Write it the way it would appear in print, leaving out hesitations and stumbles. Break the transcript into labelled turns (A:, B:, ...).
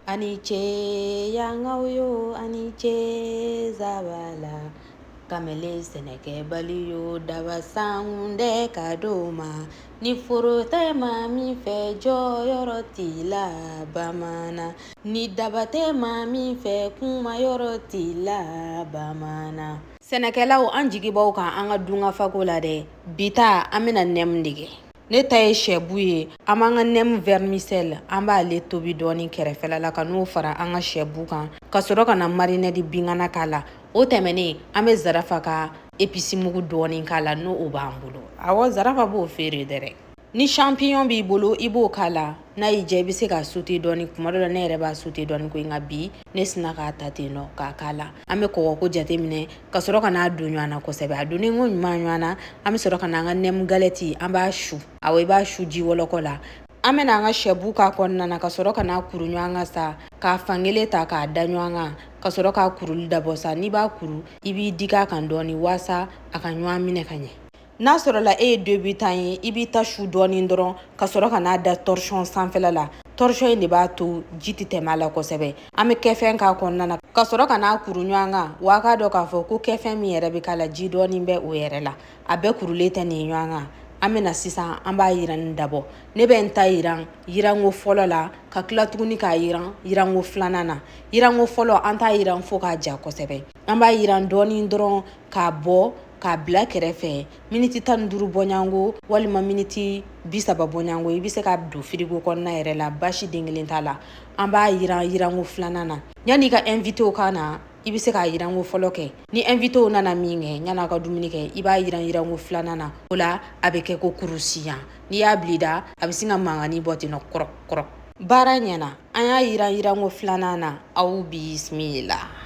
A: Ani ce yangayo ani ce zabala kamele seneke baliyo daba sangunde kadoma ni foro te ma min fɛ jɔyɔrɔ t'i la bamana ni daba tɛ ma min fɛ kuma yɔrɔ t'i la bamana. Sɛnɛkɛlaw an jigibaw kan an ka dungafako la dɛ bita an bɛna nɛmu dege. Ne ta ye sɛbu ye an b'an ka nɛmu vermicelle an b'ale tobi dɔɔni kɛrɛfɛla la ka n'o fara an ka sɛbu kan ka sɔrɔ ka na marinade bingana k'a la. O tɛmɛnen an bɛ zarafa ka épice mugu dɔɔni k'a la n'o b'an bolo. Awɔ zarafa b'o feere dɛrɛ. Ni champignon b'i bolo i b'o k'a la n'a y'i diya i bɛ se ka sauté dɔɔni kuma dɔ la ne yɛrɛ b'a sauté dɔɔni ko nka bi ne sina k'a ta ten nɔ k'a k'a la. An bɛ kɔgɔko jateminɛ ka sɔrɔ ka n'a don ɲɔgɔn na kosɛbɛ. A donnen ko ɲuman ɲɔgɔn na an bɛ sɔrɔ ka na an ka nɛmu galette an b'a su. Awɔ i b'a su ji wɔlɔkɔ la. An bɛna an ka sɛbu k'a kɔnɔna na ka sɔrɔ ka n'a kuru ɲɔgɔn kan sa k'a fankelen ta k'a da ɲɔgɔn kan ka sɔrɔ k'a kuruli dabɔ sa. N'i b'a kuru i b'i digi a kan dɔɔni waasa a ka ɲɔgɔn minɛ ka ɲɛ. N'a sɔrɔla e ye début tan ye i b'i ta su dɔɔni dɔrɔn ka sɔrɔ ka n'a da torchon sanfɛla la. Torchon in de b'a to ji tɛ tɛmɛ a la kosɛbɛ. An bɛ kɛfɛn k'a kɔnɔna na ka sɔrɔ ka n'a kuru ɲɔgɔn kan wa k'a dɔn k'a fɔ ko kɛfɛn min yɛrɛ bɛ k'a la ji dɔɔni bɛ o yɛrɛ la. A bɛɛ kurulen tɛ nin ɲɔgɔn kan. An bɛna sisan an b'a yiran dabɔ. Ne bɛ n ta yiranko fɔlɔ la ka tila tuguni k'a yiranko filanan na. Yiranko fɔlɔ an t'a yiran fo k'a ja kosɛbɛ. An b'a yiran dɔɔni dɔrɔn k'a bɔ k'a bila kɛrɛfɛ miniti 15 bɔɲango walima miniti 30 bɔɲango i bɛ se ka don frigo kɔnɔna yɛrɛ la basi den kelen t'a la. An b'a yiranko filanan na. Yanni ka invité ka na i bɛ se k'a yiranko fɔlɔ kɛ. Ni invité nana min kɛ yan'a ka dumuni kɛ i b'a yiranko filanan na. O la a bɛ kɛ ko kurusiyan. N'i y'a bila i da a bɛ sin ka mankanni bɔ ten nɔ kɔrɔ kɔrɔ. Baara ɲɛna an y'a yiranko filanan na aw bisimila.